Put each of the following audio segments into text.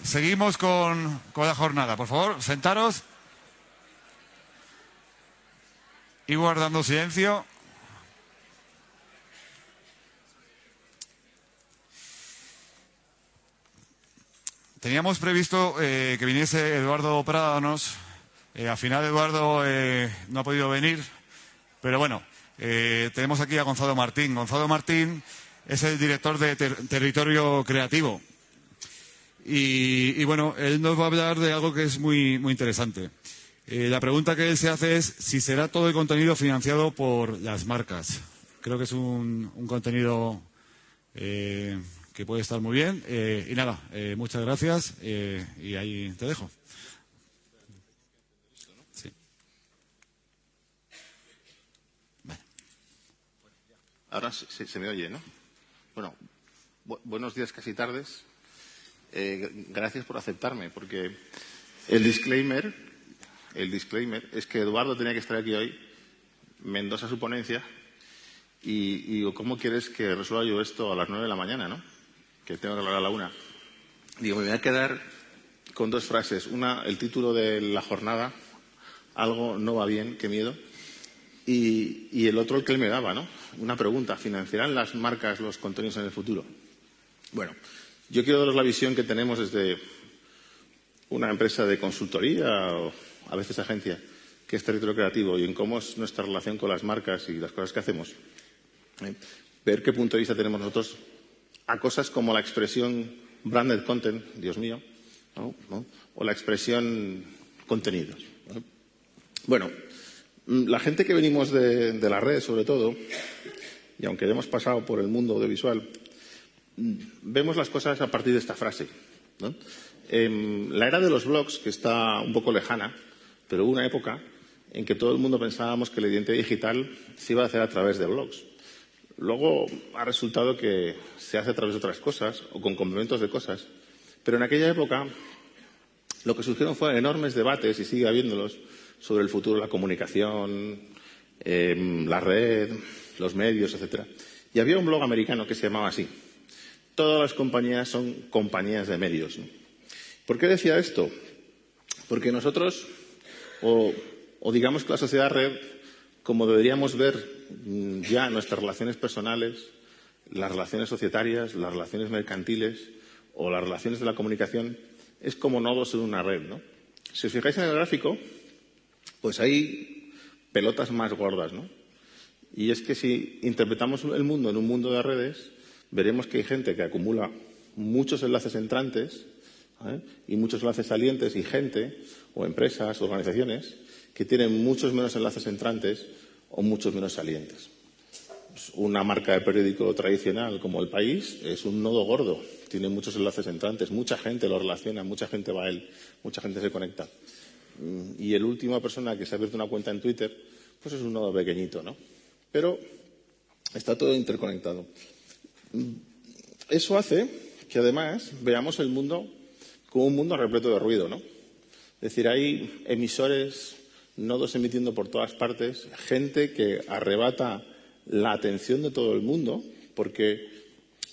seguimos con la jornada. Por favor, sentaros y guardando silencio. Teníamos previsto que viniese Eduardo Prádanos. Al final Eduardo no ha podido venir, pero bueno, tenemos aquí a Gonzalo Martín. Gonzalo Martín es el director de Territorio Creativo. Y bueno, él nos va a hablar de algo que es muy, muy interesante. La pregunta que él se hace es si será todo el contenido financiado por las marcas. Creo que es un contenido que puede estar muy bien. Y nada, muchas gracias y ahí te dejo. Sí. Vale. Ahora se me oye, ¿no? Bueno, buenos días, casi tardes. Gracias por aceptarme, porque el disclaimer es que Eduardo tenía que estar aquí hoy, me endosa su ponencia y digo, ¿cómo quieres que resuelva yo esto a las 9 de la mañana, no? Que tengo que hablar a la 1. Digo, me voy a quedar con dos frases. Una, el título de la jornada, algo no va bien, qué miedo. Y el otro, el que él me daba, ¿no? Una pregunta, ¿financiarán las marcas los contenidos en el futuro? Bueno, yo quiero daros la visión que tenemos desde una empresa de consultoría o a veces agencia, que es Territorio Creativo, y en cómo es nuestra relación con las marcas y las cosas que hacemos. Ver qué punto de vista tenemos nosotros a cosas como la expresión branded content, Dios mío, ¿no? O la expresión contenidos, ¿no? Bueno, la gente que venimos de la red, sobre todo, y aunque hemos pasado por el mundo audiovisual, vemos las cosas a partir de esta frase, ¿no? La era de los blogs, que está un poco lejana, pero hubo una época en que todo el mundo pensábamos que la identidad digital se iba a hacer a través de blogs. Luego ha resultado que se hace a través de otras cosas o con complementos de cosas. Pero en aquella época lo que surgieron fueron enormes debates, y sigue habiéndolos, sobre el futuro de la comunicación, la red, los medios, etc. Y había un blog americano que se llamaba así: todas las compañías son compañías de medios, ¿no? ¿Por qué decía esto? Porque nosotros, o digamos que la sociedad red, como deberíamos ver ya nuestras relaciones personales, las relaciones societarias, las relaciones mercantiles o las relaciones de la comunicación, es como nodos en una red, ¿no? Si os fijáis en el gráfico, pues hay pelotas más gordas, ¿no? Y es que si interpretamos el mundo en un mundo de redes, veremos que hay gente que acumula muchos enlaces entrantes, y muchos enlaces salientes, y gente, o empresas, o organizaciones, que tienen muchos menos enlaces entrantes o muchos menos salientes. Una marca de periódico tradicional como El País es un nodo gordo, tiene muchos enlaces entrantes, mucha gente lo relaciona, mucha gente va a él, mucha gente se conecta. Y la última persona que se ha abierto una cuenta en Twitter, pues es un nodo pequeñito, ¿no? Pero está todo interconectado. Eso hace que además veamos el mundo como un mundo repleto de ruido, ¿no? Es decir, hay emisores, nodos emitiendo por todas partes, gente que arrebata la atención de todo el mundo, porque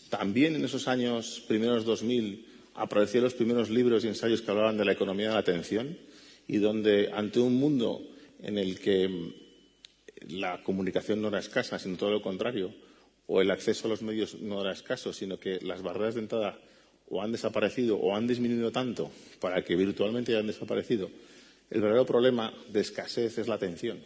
también en esos años primeros 2000 aparecieron los primeros libros y ensayos que hablaban de la economía de la atención, y donde ante un mundo en el que la comunicación no era escasa, sino todo lo contrario, o el acceso a los medios no era escaso, sino que las barreras de entrada o han desaparecido o han disminuido tanto para que virtualmente hayan desaparecido, el verdadero problema de escasez es la atención.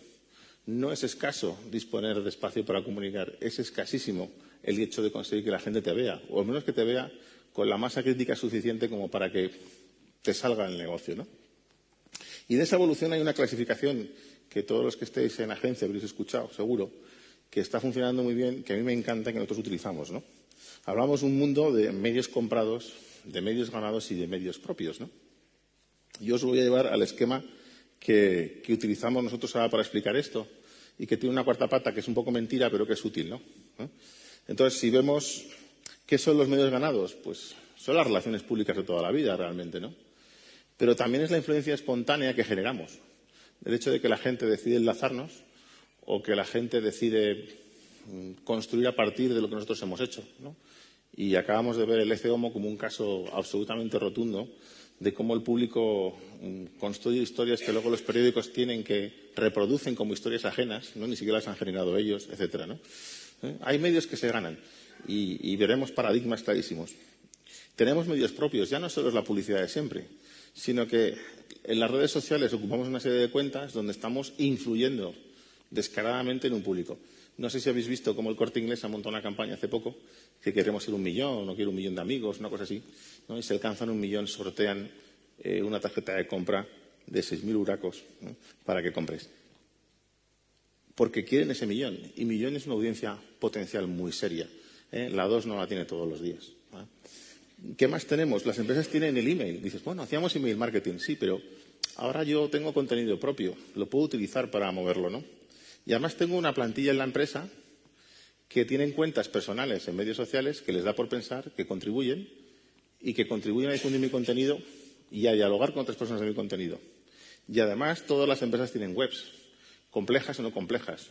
No es escaso disponer de espacio para comunicar, es escasísimo el hecho de conseguir que la gente te vea, o al menos que te vea con la masa crítica suficiente como para que te salga el negocio, ¿no? Y de esa evolución hay una clasificación que todos los que estéis en agencia habréis escuchado, seguro, que está funcionando muy bien, que a mí me encanta, que nosotros utilizamos, ¿no? Hablamos de un mundo de medios comprados, de medios ganados y de medios propios, ¿no? Yo os voy a llevar al esquema que utilizamos nosotros ahora para explicar esto, y que tiene una cuarta pata que es un poco mentira, pero que es útil, ¿no? Entonces, si vemos qué son los medios ganados, pues son las relaciones públicas de toda la vida, realmente, ¿no? Pero también es la influencia espontánea que generamos. El hecho de que la gente decide enlazarnos, o que la gente decide construir a partir de lo que nosotros hemos hecho, ¿no? Y acabamos de ver el ECE-HOMO como un caso absolutamente rotundo de cómo el público construye historias que luego los periódicos tienen que reproducen como historias ajenas, ¿no? Ni siquiera las han generado ellos, etcétera, ¿no? Hay medios que se ganan y veremos paradigmas clarísimos. Tenemos medios propios, ya no solo es la publicidad de siempre, sino que en las redes sociales ocupamos una serie de cuentas donde estamos influyendo descaradamente en un público. No sé si habéis visto cómo el Corte Inglés ha montado una campaña hace poco que queremos ser 1 millón o quiero 1 millón de amigos, una cosa así, ¿no? Y si alcanzan 1 millón sortean una tarjeta de compra de 6.000 huracos, ¿no? Para que compres. Porque quieren ese millón. Y millón es una audiencia potencial muy seria. La 2 no la tiene todos los días. ¿Qué más tenemos? Las empresas tienen el email. Dices, bueno, hacíamos email marketing, sí, pero ahora yo tengo contenido propio. Lo puedo utilizar para moverlo, ¿no? Y además tengo una plantilla en la empresa que tienen cuentas personales en medios sociales que les da por pensar que contribuyen y que contribuyen a difundir mi contenido y a dialogar con otras personas de mi contenido. Y además todas las empresas tienen webs, complejas o no complejas,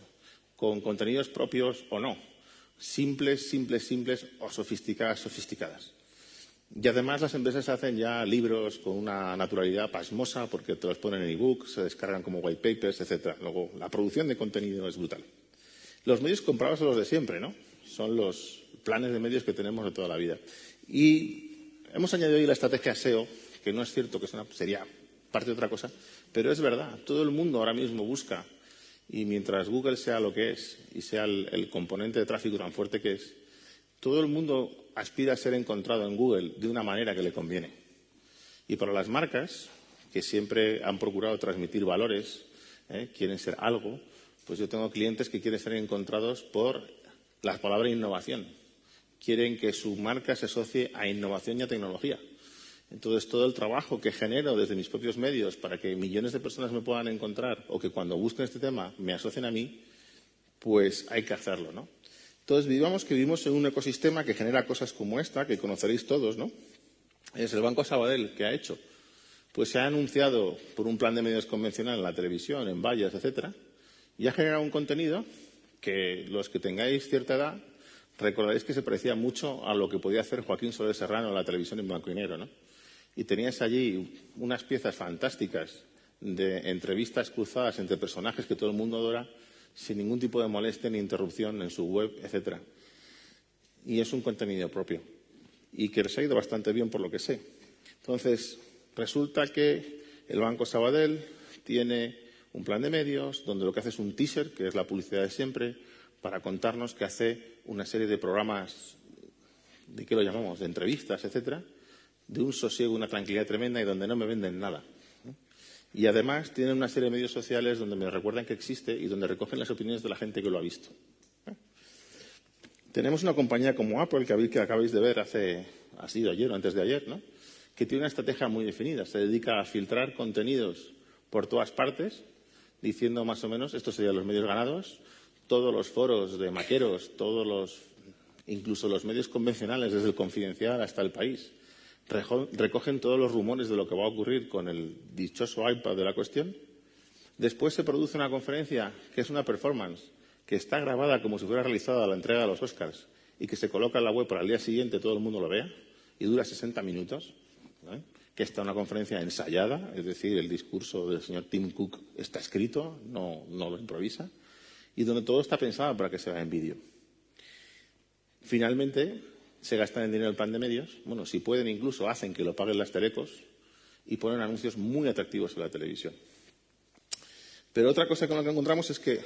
con contenidos propios o no, simples o sofisticadas. Y además las empresas hacen ya libros con una naturalidad pasmosa porque te los ponen en ebook, se descargan como white papers, etcétera. Luego, la producción de contenido es brutal. Los medios comprados son los de siempre, ¿no? Son los planes de medios que tenemos de toda la vida. Y hemos añadido ahí la estrategia SEO, que no es cierto que sería parte de otra cosa, pero es verdad. Todo el mundo ahora mismo busca, y mientras Google sea lo que es y sea el componente de tráfico tan fuerte que es, todo el mundo aspira a ser encontrado en Google de una manera que le conviene. Y para las marcas, que siempre han procurado transmitir valores, quieren ser algo, pues yo tengo clientes que quieren ser encontrados por la palabra innovación. Quieren que su marca se asocie a innovación y a tecnología. Entonces, todo el trabajo que genero desde mis propios medios para que millones de personas me puedan encontrar o que cuando busquen este tema me asocien a mí, pues hay que hacerlo, ¿no? Entonces, vivimos en un ecosistema que genera cosas como esta, que conoceréis todos, ¿no? Es el Banco Sabadell, ¿qué ha hecho? Pues se ha anunciado por un plan de medios convencional en la televisión, en vallas, etcétera, y ha generado un contenido que los que tengáis cierta edad recordaréis que se parecía mucho a lo que podía hacer Joaquín Soler Serrano en la televisión en blanco y negro, ¿no? Y teníais allí unas piezas fantásticas de entrevistas cruzadas entre personajes que todo el mundo adora, sin ningún tipo de molestia ni interrupción en su web, etcétera. Y es un contenido propio. Y que les ha ido bastante bien por lo que sé. Entonces, resulta que el Banco Sabadell tiene un plan de medios donde lo que hace es un teaser, que es la publicidad de siempre, para contarnos que hace una serie de programas, ¿de qué lo llamamos?, de entrevistas, etcétera, de un sosiego, una tranquilidad tremenda y donde no me venden nada. Y además tienen una serie de medios sociales donde me recuerdan que existe y donde recogen las opiniones de la gente que lo ha visto. Tenemos una compañía como Apple, que acabáis de ver ha sido ayer o antes de ayer, ¿no? Que tiene una estrategia muy definida. Se dedica a filtrar contenidos por todas partes, diciendo más o menos, estos serían los medios ganados, todos los foros de maqueros, incluso los medios convencionales, desde el Confidencial hasta El País, recogen todos los rumores de lo que va a ocurrir con el dichoso iPad de la cuestión. Después se produce una conferencia que es una performance, que está grabada como si fuera realizada la entrega de los Oscars y que se coloca en la web para el día siguiente todo el mundo lo vea y dura 60 minutos, ¿eh? Que está una conferencia ensayada, es decir, el discurso del señor Tim Cook está escrito, no lo improvisa, y donde todo está pensado para que se vea en vídeo. Finalmente, se gastan el dinero del plan de medios. Bueno, si pueden, incluso hacen que lo paguen las telecos y ponen anuncios muy atractivos en la televisión. Pero otra cosa con lo que encontramos es que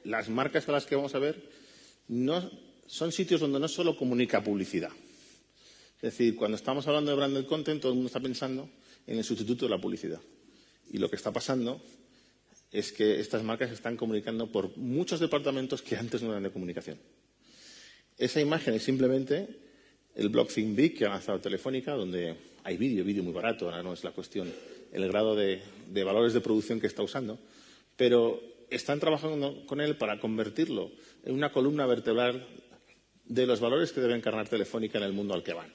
las marcas a las que vamos a ver no son sitios donde no solo comunica publicidad. Es decir, cuando estamos hablando de branded content, todo el mundo está pensando en el sustituto de la publicidad. Y lo que está pasando es que estas marcas están comunicando por muchos departamentos que antes no eran de comunicación. Esa imagen es simplemente el blog Think Big que ha lanzado Telefónica, donde hay vídeo muy barato, ahora no es la cuestión, el grado de valores de producción que está usando, pero están trabajando con él para convertirlo en una columna vertebral de los valores que debe encarnar Telefónica en el mundo al que van.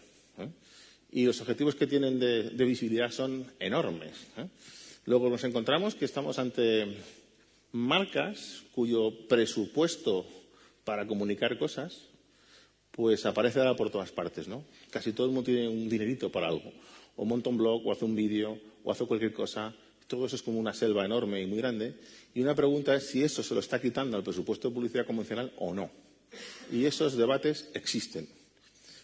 Y los objetivos que tienen de visibilidad son enormes. Luego nos encontramos que estamos ante marcas cuyo presupuesto para comunicar cosas pues aparece ahora por todas partes, ¿no? Casi todo el mundo tiene un dinerito para algo. O monta un blog, o hace un vídeo, o hace cualquier cosa. Todo eso es como una selva enorme y muy grande. Y una pregunta es si eso se lo está quitando al presupuesto de publicidad convencional o no. Y esos debates existen.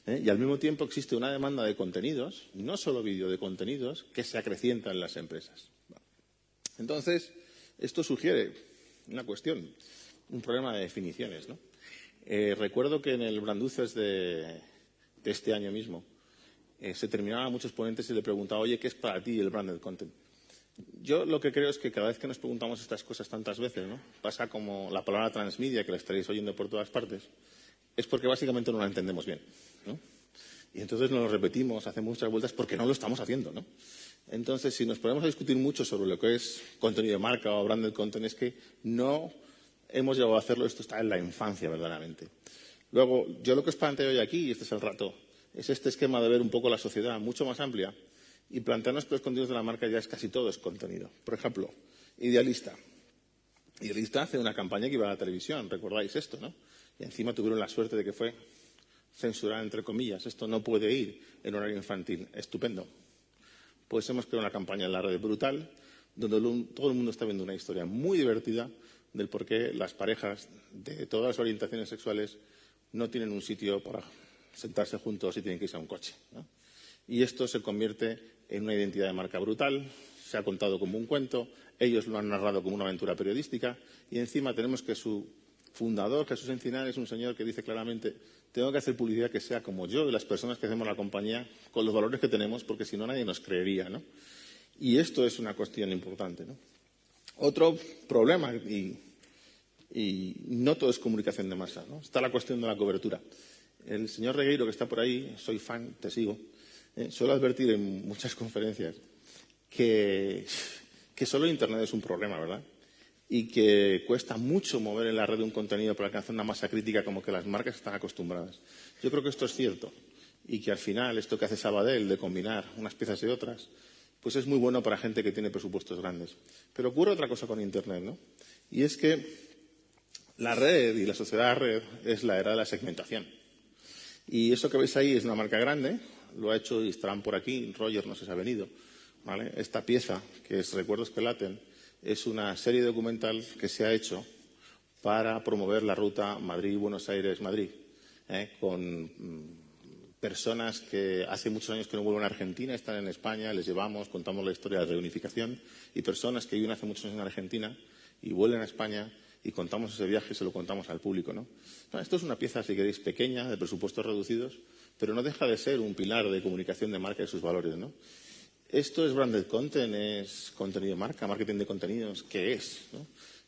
Y al mismo tiempo existe una demanda de contenidos, no solo vídeo, de contenidos, que se acrecienta en las empresas. Entonces, esto sugiere una cuestión, un problema de definiciones, ¿no? Recuerdo que en el Branduces de este año mismo se terminaban muchos ponentes y le preguntaba, oye, ¿qué es para ti el branded content? Yo lo que creo es que cada vez que nos preguntamos estas cosas tantas veces, ¿no? Pasa como la palabra transmedia, que la estaréis oyendo por todas partes, es porque básicamente no la entendemos bien, ¿no? Y entonces nos lo repetimos, hacemos muchas vueltas porque no lo estamos haciendo, ¿no? Entonces, si nos ponemos a discutir mucho sobre lo que es contenido de marca o branded content, es que no hemos llegado a hacerlo, esto está en la infancia verdaderamente. Luego, yo lo que os planteo hoy aquí, y este es el rato, es este esquema de ver un poco la sociedad mucho más amplia y plantearnos que los contenidos de la marca ya es casi todo es contenido. Por ejemplo, Idealista. Idealista hace una campaña que iba a la televisión, recordáis esto, ¿no? Y encima tuvieron la suerte de que fue censurada, entre comillas. Esto no puede ir en horario infantil. Estupendo. Pues hemos creado una campaña en la red brutal, donde todo el mundo está viendo una historia muy divertida del por qué las parejas de todas las orientaciones sexuales no tienen un sitio para sentarse juntos y tienen que irse a un coche, ¿no? Y esto se convierte en una identidad de marca brutal, se ha contado como un cuento, ellos lo han narrado como una aventura periodística y encima tenemos que su fundador, Jesús Encinar, es un señor que dice claramente tengo que hacer publicidad que sea como yo y las personas que hacemos la compañía con los valores que tenemos porque si no nadie nos creería, ¿no? Y esto es una cuestión importante, ¿no? Otro problema, y no todo es comunicación de masa, ¿no? Está la cuestión de la cobertura. El señor Regueiro, que está por ahí, soy fan, te sigo, suelo advertir en muchas conferencias que solo Internet es un problema, ¿verdad? Y que cuesta mucho mover en la red un contenido para alcanzar una masa crítica como que las marcas están acostumbradas. Yo creo que esto es cierto y que al final esto que hace Sabadell de combinar unas piezas y otras, pues es muy bueno para gente que tiene presupuestos grandes. Pero ocurre otra cosa con Internet, ¿no? Y es que la red y la sociedad red es la era de la segmentación. Y eso que veis ahí es una marca grande, lo ha hecho y estarán por aquí, Roger no sé si ha venido, ¿vale? Esta pieza, que es Recuerdos que laten, es una serie documental que se ha hecho para promover la ruta Madrid-Buenos Aires-Madrid, con personas que hace muchos años que no vuelven a Argentina, están en España, les llevamos, contamos la historia de la reunificación, y personas que viven hace muchos años en Argentina y vuelven a España y contamos ese viaje y se lo contamos al público, ¿no? Esto es una pieza, si queréis, pequeña, de presupuestos reducidos, pero no deja de ser un pilar de comunicación de marca y sus valores, ¿no? Esto es branded content, es contenido de marca, marketing de contenidos. ¿Qué es, no?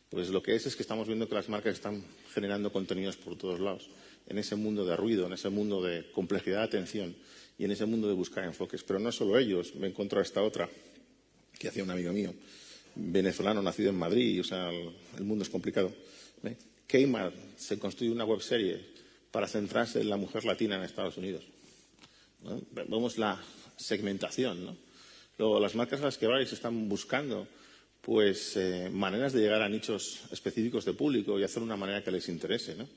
Pues lo que es que estamos viendo que las marcas están generando contenidos por todos lados, en ese mundo de ruido, en ese mundo de complejidad de atención y en ese mundo de buscar enfoques. Pero no solo ellos, me encontré esta otra que hacía un amigo mío, venezolano, nacido en Madrid, o sea, el mundo es complicado. Kmart se construye una webserie para centrarse en la mujer latina en Estados Unidos, ¿no? Vemos la segmentación, ¿no? Luego, las marcas a las que vais están buscando pues, maneras de llegar a nichos específicos de público y hacer una manera que les interese, ¿no?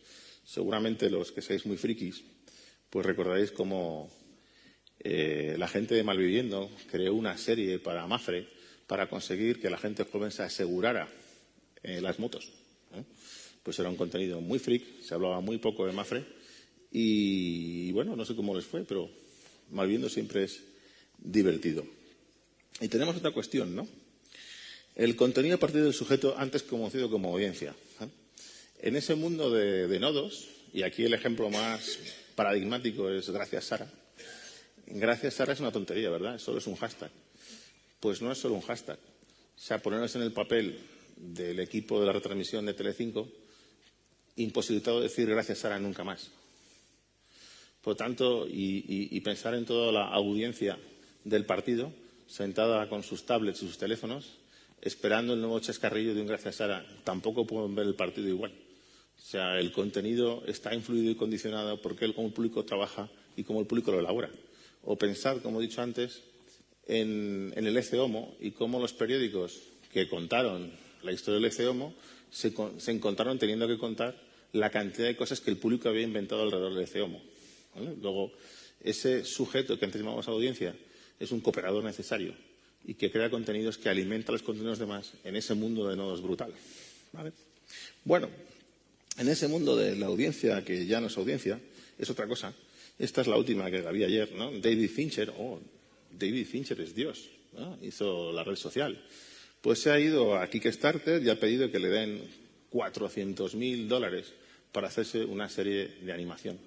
Seguramente los que seáis muy frikis, pues recordaréis cómo la gente de Malviviendo creó una serie para Mafre para conseguir que la gente joven se asegurara las motos, ¿eh? Pues era un contenido muy freak, se hablaba muy poco de Mafre y bueno, no sé cómo les fue, pero Malviviendo siempre es divertido. Y tenemos otra cuestión, ¿no? El contenido a partir del sujeto antes conocido como audiencia, ¿eh? En ese mundo de nodos, y aquí el ejemplo más paradigmático es Gracias Sara. Gracias Sara es una tontería, ¿verdad? Solo es un hashtag. Pues no es solo un hashtag. O sea, ponernos en el papel del equipo de la retransmisión de Telecinco, imposibilitado decir Gracias Sara nunca más. Por tanto, y pensar en toda la audiencia del partido sentada con sus tablets y sus teléfonos, esperando el nuevo chascarrillo de un Gracias Sara, tampoco pueden ver el partido igual. O sea, el contenido está influido y condicionado por cómo el público trabaja y cómo el público lo elabora. O pensar, como he dicho antes, en el Ecce Homo y cómo los periódicos que contaron la historia del Ecce Homo se encontraron teniendo que contar la cantidad de cosas que el público había inventado alrededor del Ecce Homo. ¿vale? Luego, ese sujeto que antes llamábamos audiencia es un cooperador necesario y que crea contenidos que alimenta los contenidos demás en ese mundo de nodos brutal, ¿vale? Bueno, en ese mundo de la audiencia, que ya no es audiencia, es otra cosa. Esta es la última que vi ayer, ¿no? David Fincher es Dios, ¿no? Hizo la red social. Pues se ha ido a Kickstarter y ha pedido que le den $400.000 para hacerse una serie de animación.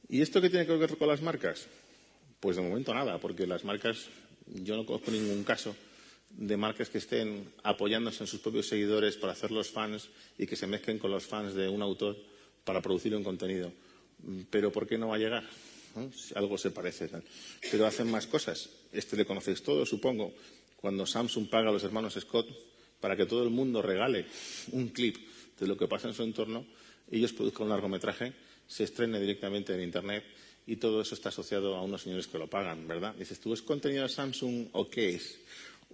¿Y esto qué tiene que ver con las marcas? Pues de momento nada, porque las marcas, yo no conozco ningún caso de marcas que estén apoyándose en sus propios seguidores para hacer los fans y que se mezclen con los fans de un autor para producir un contenido. Pero ¿por qué no va a llegar? ¿No? Si algo se parece. Pero hacen más cosas. Este le conocéis todos, supongo. Cuando Samsung paga a los hermanos Scott para que todo el mundo regale un clip de lo que pasa en su entorno, ellos produzcan un largometraje, se estrene directamente en Internet y todo eso está asociado a unos señores que lo pagan, ¿verdad? Dices tú, ¿es contenido de Samsung o qué es?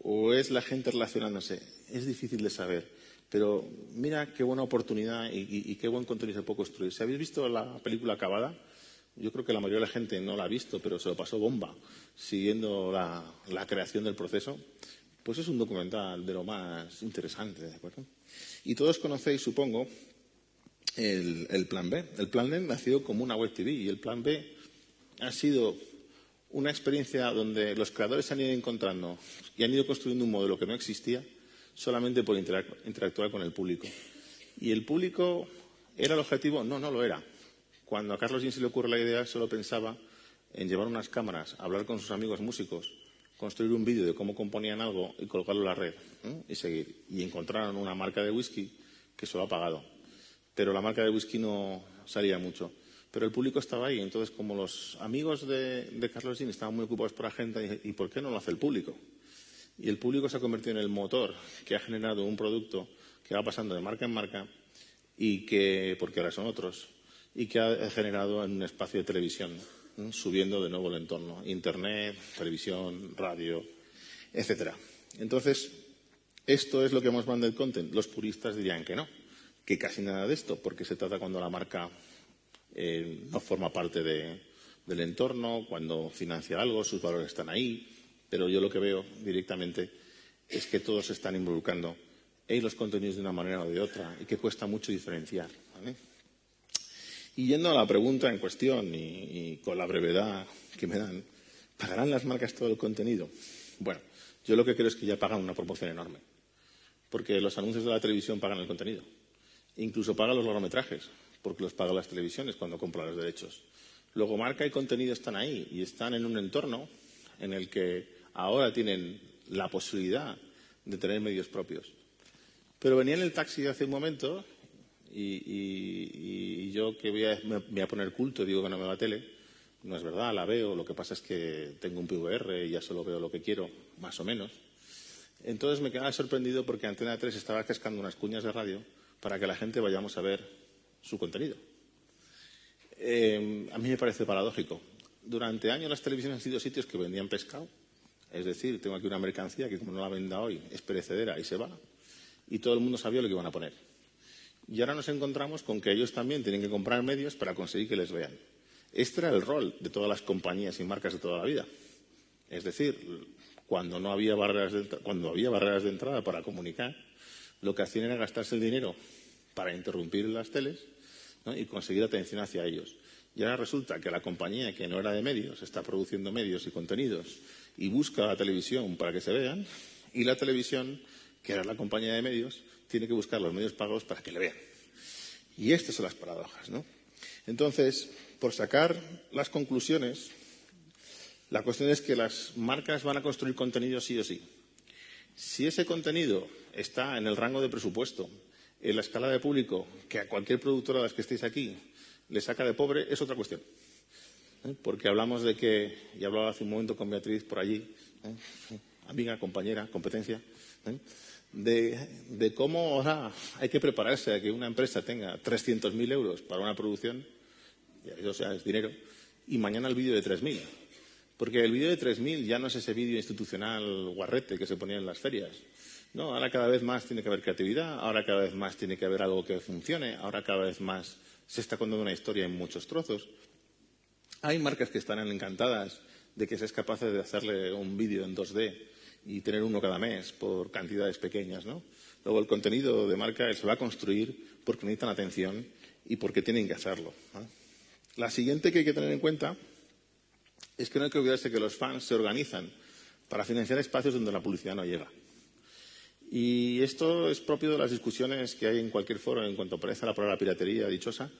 ¿O es la gente relacionándose? Es difícil de saber. Pero mira qué buena oportunidad y qué buen contenido se puede construir. Si habéis visto la película Acabada, yo creo que la mayoría de la gente no la ha visto, pero se lo pasó bomba siguiendo la creación del proceso. Pues es un documental de lo más interesante, ¿de acuerdo? Y todos conocéis, supongo, el Plan B. El Plan B nació como una web TV y el Plan B ha sido una experiencia donde los creadores se han ido encontrando y han ido construyendo un modelo que no existía solamente por interactuar con el público. ¿Y el público era el objetivo? No, no lo era. Cuando a Carlos Jean se le ocurre la idea, solo pensaba en llevar unas cámaras, hablar con sus amigos músicos, construir un vídeo de cómo componían algo y colgarlo en la red, ¿eh? Y seguir. Y encontraron una marca de whisky que se lo ha pagado. Pero la marca de whisky no salía mucho. Pero el público estaba ahí. Entonces, como los amigos de Carlos Jean estaban muy ocupados por la agenda, ¿y por qué no lo hace el público? Y el público se ha convertido en el motor que ha generado un producto que va pasando de marca en marca y que, porque ahora son otros, y que ha generado en un espacio de televisión, ¿no? Subiendo de nuevo el entorno. Internet, televisión, radio, etcétera. Entonces, esto es lo que llamamos branded content. Los puristas dirían que no, que casi nada de esto, porque se trata cuando la marca no forma parte del entorno, cuando financia algo, sus valores están ahí. Pero yo lo que veo directamente es que todos se están involucrando en los contenidos de una manera o de otra y que cuesta mucho diferenciar, ¿vale? Y yendo a la pregunta en cuestión y con la brevedad que me dan, ¿pagarán las marcas todo el contenido? Bueno, yo lo que creo es que ya pagan una proporción enorme, porque los anuncios de la televisión pagan el contenido. Incluso pagan los largometrajes, porque los pagan las televisiones cuando compran los derechos. Luego, marca y contenido están ahí y están en un entorno en el que ahora tienen la posibilidad de tener medios propios. Pero venía en el taxi hace un momento y yo que me voy a poner culto, digo que no me va a tele. No es verdad, la veo. Lo que pasa es que tengo un PVR y ya solo veo lo que quiero, más o menos. Entonces me quedaba sorprendido porque Antena 3 estaba cascando unas cuñas de radio para que la gente vayamos a ver su contenido. A mí me parece paradójico. Durante años las televisiones han sido sitios que vendían pescado. Es decir, tengo aquí una mercancía que como no la venda hoy es perecedera y se va. Y todo el mundo sabía lo que iban a poner. Y ahora nos encontramos con que ellos también tienen que comprar medios para conseguir que les vean. Este era el rol de todas las compañías y marcas de toda la vida. Es decir, cuando había barreras de entrada para comunicar, lo que hacían era gastarse el dinero para interrumpir las teles, ¿no? Y conseguir atención hacia ellos. Y ahora resulta que la compañía que no era de medios está produciendo medios y contenidos y busca a la televisión para que se vean, y la televisión, que era la compañía de medios, tiene que buscar los medios pagos para que le vean. Y estas son las paradojas, ¿no? Entonces, por sacar las conclusiones, la cuestión es que las marcas van a construir contenido sí o sí. Si ese contenido está en el rango de presupuesto, en la escala de público, que a cualquier productora de las que estéis aquí le saca de pobre, es otra cuestión. Porque hablamos de que, y hablaba hace un momento con Beatriz por allí, amiga, compañera, competencia, de cómo ahora hay que prepararse a que una empresa tenga 300.000 euros para una producción, y eso es dinero, y mañana el vídeo de 3.000. Porque el vídeo de 3.000 ya no es ese vídeo institucional guarrete que se ponía en las ferias. No, ahora cada vez más tiene que haber creatividad, ahora cada vez más tiene que haber algo que funcione, ahora cada vez más se está contando una historia en muchos trozos. Hay marcas que están encantadas de que seas capaz de hacerle un vídeo en 2D y tener uno cada mes por cantidades pequeñas, ¿no? Luego el contenido de marca se va a construir porque necesitan atención y porque tienen que hacerlo, ¿no? La siguiente que hay que tener en cuenta es que no hay que olvidarse que los fans se organizan para financiar espacios donde la publicidad no llega. Y esto es propio de las discusiones que hay en cualquier foro en cuanto aparece la palabra piratería dichosa,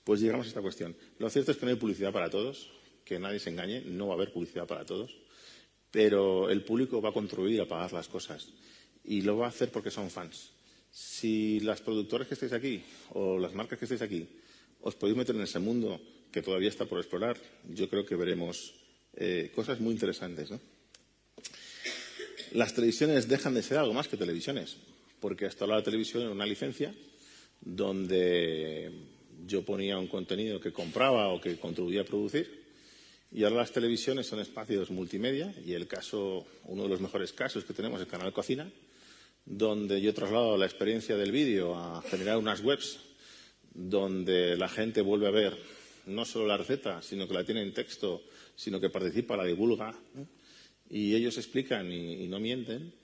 pues llegamos a esta cuestión. Lo cierto es que no hay publicidad para todos, que nadie se engañe, no va a haber publicidad para todos, pero el público va a contribuir a pagar las cosas y lo va a hacer porque son fans. Si las productoras que estáis aquí o las marcas que estáis aquí os podéis meter en ese mundo que todavía está por explorar, yo creo que veremos cosas muy interesantes, ¿no? Las televisiones dejan de ser algo más que televisiones, porque hasta ahora la televisión era una licencia donde yo ponía un contenido que compraba o que contribuía a producir, y ahora las televisiones son espacios multimedia, y uno de los mejores casos que tenemos es el Canal Cocina, donde yo traslado la experiencia del vídeo a generar unas webs donde la gente vuelve a ver no solo la receta, sino que la tiene en texto, sino que participa, la divulga, ¿no? Y ellos explican, y no mienten,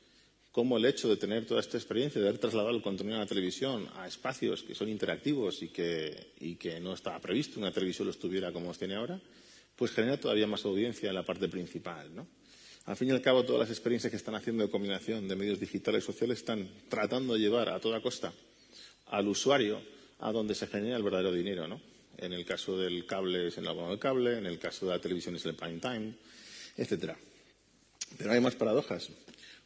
cómo el hecho de tener toda esta experiencia, de haber trasladado el contenido a la televisión a espacios que son interactivos y que no estaba previsto una televisión lo estuviera como los tiene ahora, pues genera todavía más audiencia en la parte principal, ¿no? Al fin y al cabo, todas las experiencias que están haciendo de combinación de medios digitales y sociales están tratando de llevar a toda costa al usuario a donde se genera el verdadero dinero, ¿no? En el caso del cable es en el abono del cable, en el caso de la televisión es el prime time, etcétera. Pero hay más paradojas.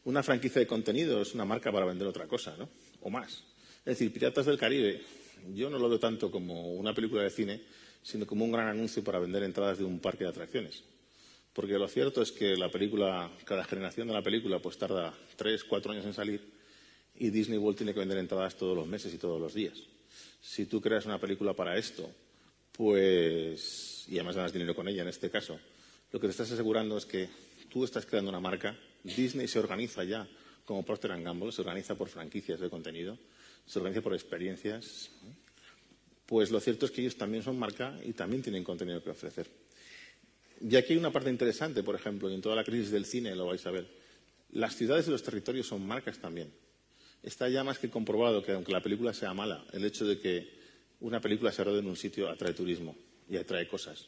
Una franquicia de contenido es una marca para vender otra cosa, ¿no? O más. Es decir, Piratas del Caribe, yo no lo veo tanto como una película de cine, sino como un gran anuncio para vender entradas de un parque de atracciones. Porque lo cierto es que cada generación de la película pues tarda 3, 4 años en salir, y Disney World tiene que vender entradas todos los meses y todos los días. Si tú creas una película para esto, pues, y además ganas dinero con ella en este caso, lo que te estás asegurando es que tú estás creando una marca. Disney se organiza ya como Procter & Gamble, se organiza por franquicias de contenido, se organiza por experiencias. Pues lo cierto es que ellos también son marca y también tienen contenido que ofrecer. Y aquí hay una parte interesante, por ejemplo, y en toda la crisis del cine lo vais a ver. Las ciudades y los territorios son marcas también. Está ya más que comprobado que, aunque la película sea mala, el hecho de que una película se rode en un sitio atrae turismo y atrae cosas.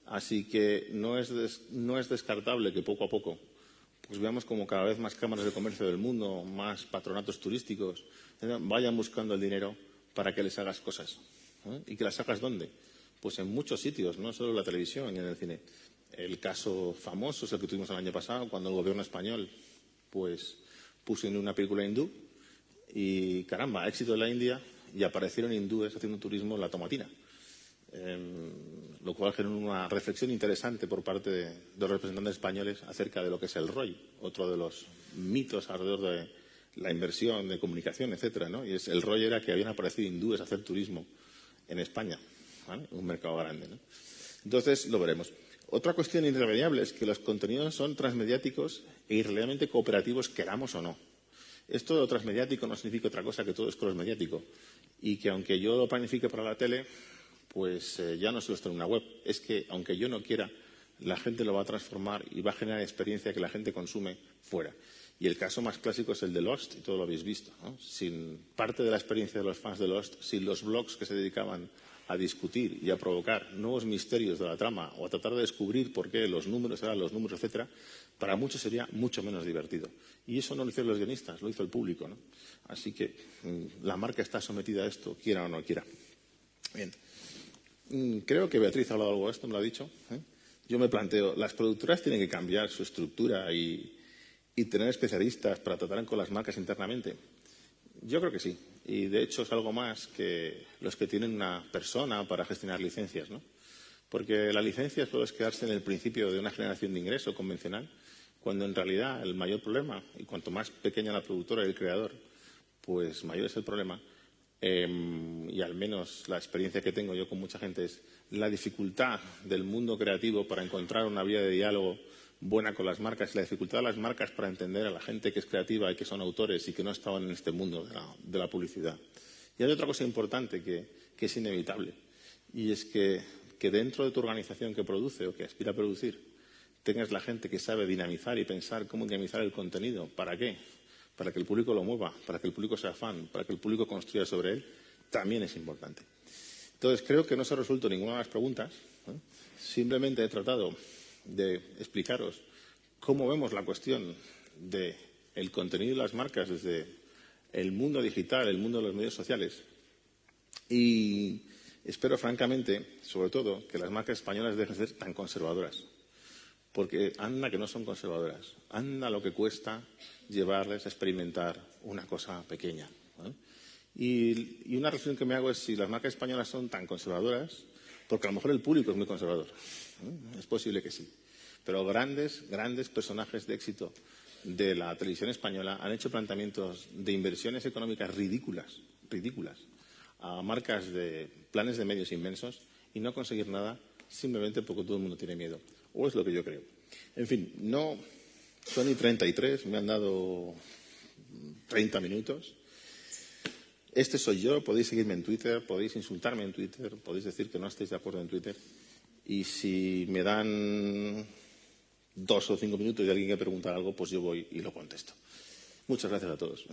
Así que no es descartable que poco a poco pues veamos como cada vez más cámaras de comercio del mundo, más patronatos turísticos, vayan buscando el dinero para que les hagas cosas. ¿Y que las hagas dónde? Pues en muchos sitios, no solo en la televisión y en el cine. El caso famoso es el que tuvimos el año pasado, cuando el gobierno español pues puso en una película hindú y, caramba, éxito de la India, y aparecieron hindúes haciendo turismo en la Tomatina. Lo cual generó una reflexión interesante por parte de los representantes españoles acerca de lo que es el ROI, otro de los mitos alrededor de la inversión de comunicación, etcétera, ¿no? Y el ROI era que habían aparecido hindúes a hacer turismo en España, ¿vale? Un mercado grande, ¿no? Entonces, lo veremos. Otra cuestión irremediable es que los contenidos son transmediáticos e irremediablemente cooperativos, queramos o no. Esto de lo transmediático no significa otra cosa que todo es crossmediático, y que aunque yo lo planifique para la tele, pues ya no solo está en una web. Es que, aunque yo no quiera, la gente lo va a transformar y va a generar experiencia que la gente consume fuera. Y el caso más clásico es el de Lost, y todo lo habéis visto, ¿no? Sin parte de la experiencia de los fans de Lost, sin los blogs que se dedicaban a discutir y a provocar nuevos misterios de la trama o a tratar de descubrir por qué los números eran los números, etcétera, para muchos sería mucho menos divertido. Y eso no lo hicieron los guionistas, lo hizo el público, ¿no? Así que la marca está sometida a esto, quiera o no quiera. Bien. Creo que Beatriz ha hablado algo de esto, me lo ha dicho. Yo me planteo, las productoras tienen que cambiar su estructura y tener especialistas para tratar con las marcas internamente. Yo creo que sí. Y de hecho es algo más que los que tienen una persona para gestionar licencias, ¿no? Porque la licencia solo es quedarse en el principio de una generación de ingreso convencional, cuando en realidad el mayor problema, y cuanto más pequeña la productora y el creador, pues mayor es el problema. Y al menos la experiencia que tengo yo con mucha gente es la dificultad del mundo creativo para encontrar una vía de diálogo buena con las marcas y la dificultad de las marcas para entender a la gente que es creativa y que son autores y que no estaban en este mundo de la publicidad. Y hay otra cosa importante que es inevitable, y es que que dentro de tu organización que produce o que aspira a producir tengas la gente que sabe dinamizar y pensar cómo dinamizar el contenido. ¿Para qué? Para que el público lo mueva, para que el público sea fan, para que el público construya sobre él, también es importante. Entonces, creo que no se ha resuelto ninguna de las preguntas. Simplemente he tratado de explicaros cómo vemos la cuestión del contenido de las marcas desde el mundo digital, el mundo de los medios sociales. Y espero, francamente, sobre todo, que las marcas españolas dejen de ser tan conservadoras. Porque anda que no son conservadoras. Anda lo que cuesta llevarles a experimentar una cosa pequeña. Y una reflexión que me hago es si las marcas españolas son tan conservadoras, porque a lo mejor el público es muy conservador. Es posible que sí. Pero grandes personajes de éxito de la televisión española han hecho planteamientos de inversiones económicas ridículas a marcas de planes de medios inmensos y no conseguir nada simplemente porque todo el mundo tiene miedo. O es lo que yo creo. En fin, no son ni 33, me han dado 30 minutos. Este soy yo, podéis seguirme en Twitter, podéis insultarme en Twitter, podéis decir que no estáis de acuerdo en Twitter. Y si me dan 2 o 5 minutos y alguien quiere preguntar algo, pues yo voy y lo contesto. Muchas gracias a todos.